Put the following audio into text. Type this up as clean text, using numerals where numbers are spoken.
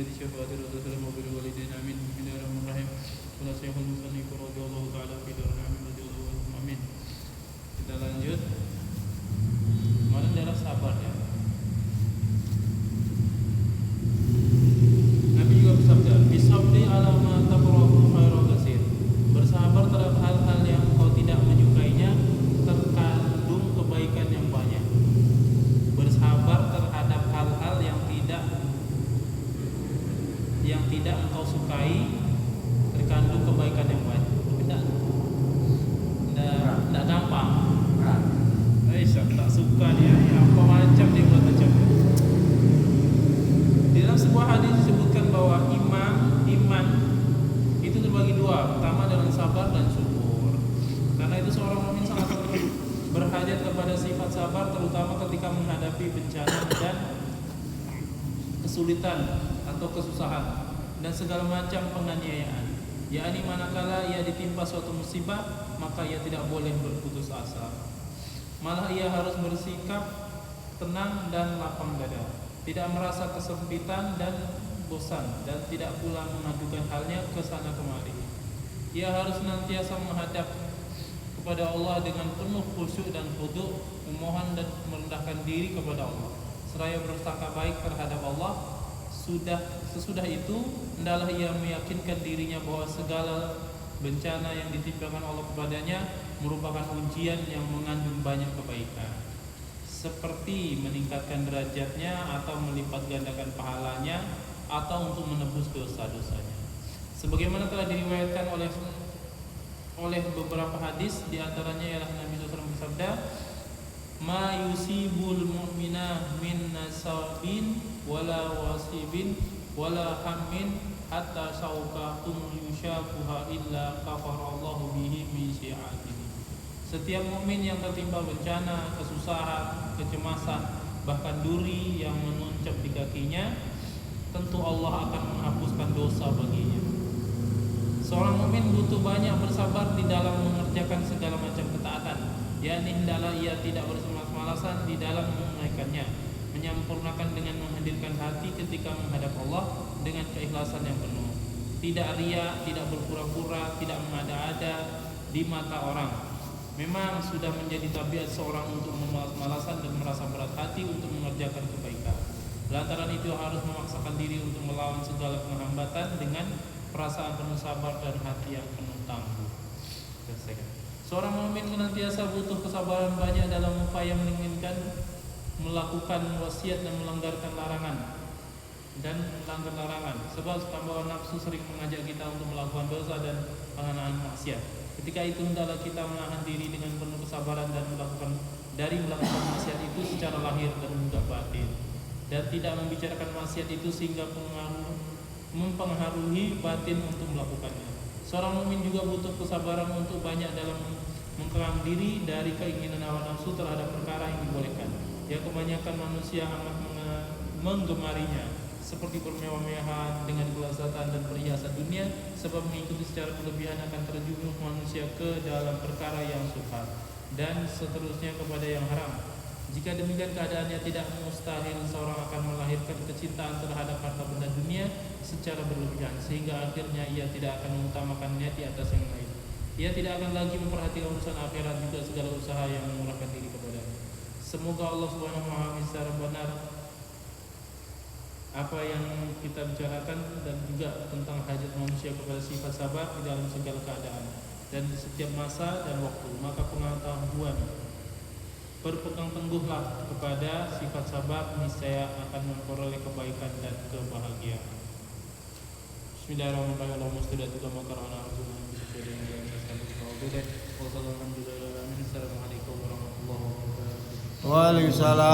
بزيادة شفاعة الرسول صلى الله عليه وسلم وبالوالدين آمين. بسم الله الرحمن الرحيم. قال الشيخ المصنف رضي الله تعالى في دار النعيم رضي الله عنه آمين. Kita lanjut. Kemarin adalah sabar ya. Nabi juga bersabda, "Bisabri ala ma takrahu khairan katsir." Bersabar terhadap hal-hal yang kau tidak menyukainya terkandung kebaikan yang banyak. Bersabar terhadap hal-hal yang tidak engkau sukai terkandung kebaikan yang banyak. Tidak gampang. Tak suka dia, apa macam dia buat macam. Di dalam sebuah hadis disebutkan bahwa iman itu terbagi dua, pertama dengan sabar dan syukur. Karena itu seorang mukmin sangat berhajat kepada sifat sabar, terutama ketika menghadapi bencana dan kesulitan atau kesusahan dan segala macam penganiayaan. Yakni manakala ia ditimpa suatu musibah, maka ia tidak boleh berputus asa. Malah ia harus bersikap tenang dan lapang dada, tidak merasa kesempitan dan bosan, dan tidak pula mengadukan halnya ke sana kemari. Ia harus senantiasa menghadap kepada Allah dengan penuh khusyuk dan khudu', memohon dan merendahkan diri kepada Allah, seraya bersangka baik terhadap Allah. Sesudah itu hendaklah ia meyakinkan dirinya bahwa segala bencana yang ditimpakan Allah kepadanya merupakan ujian yang mengandung banyak kebaikan, seperti meningkatkan derajatnya atau melipat gandakan pahalanya atau untuk menebus dosa-dosanya. Sebagaimana telah diriwayatkan oleh beberapa hadis, di antaranya ialah Nabi SAW bersabda, "Ma yusibul mu'mina min nasabin wala wasibin wala hammin hatta syauqatun yushabuha illa kafarallahu bihi min syi'atihi." Setiap mukmin yang tertimpa bencana, kesusahan, kecemasan, bahkan duri yang menuncap di kakinya, tentu Allah akan menghapuskan dosa baginya. Seorang mukmin butuh banyak bersabar di dalam mengerjakan segala macam ketaatan, yakni hendaklah ia tidak bersemas-malasan di dalam menunaikannya, menyempurnakan dengan menghadirkan hati ketika menghadap Allah dengan keikhlasan yang penuh, tidak riya, tidak berpura-pura, tidak mengada-ada di mata orang. Memang sudah menjadi tabiat seorang untuk memalas-malasan dan merasa berat hati untuk mengerjakan kebaikan. Lantaran itu harus memaksakan diri untuk melawan segala penghambatan dengan perasaan penuh sabar dan hati yang penuh tangguh. Seorang mukmin senantiasa butuh kesabaran banyak dalam upaya menginginkan melakukan wasiat dan melanggar larangan. Sebab tambahan nafsu sering mengajak kita untuk melakukan dosa dan pengenaan maksiat. Ketika itu hendaklah kita menahan diri dengan penuh kesabaran dan melakukan maksiat itu secara lahir dan juga batin, dan tidak membicarakan maksiat itu sehingga mempengaruhi batin untuk melakukannya. Seorang mukmin juga butuh kesabaran untuk banyak dalam mengekang diri dari keinginan hawa nafsu terhadap perkara yang dibolehkan, yang kebanyakan manusia amat menggemarinya, seperti bermewah-mewahan dengan kelezatan dan perhiasan dunia, sebab mengikuti secara berlebihan akan terjerumus manusia ke dalam perkara yang syubhat dan seterusnya kepada yang haram. Jika demikian keadaannya, tidak mustahil seorang akan melahirkan kecintaan terhadap harta benda dunia secara berlebihan, sehingga akhirnya ia tidak akan mengutamakannya di atas yang lain. Ia tidak akan lagi memperhatikan urusan akhirat, juga segala usaha yang memurahkan diri kepadanya. Semoga Allah Subhanahu wa Ta'ala secara benar apa yang kita bicarakan dan juga tentang hajat manusia kepada sifat sabar di dalam segala keadaan dan di setiap masa dan waktu. Maka pengetahuan berpegang teguhlah kepada sifat sabar, niscaya akan memperoleh kebaikan dan kebahagiaan. Bismillahirrahmanirrahim. Allahumma shalli ala Muhammad wa ala ali Muhammad. Waalaikumsalam.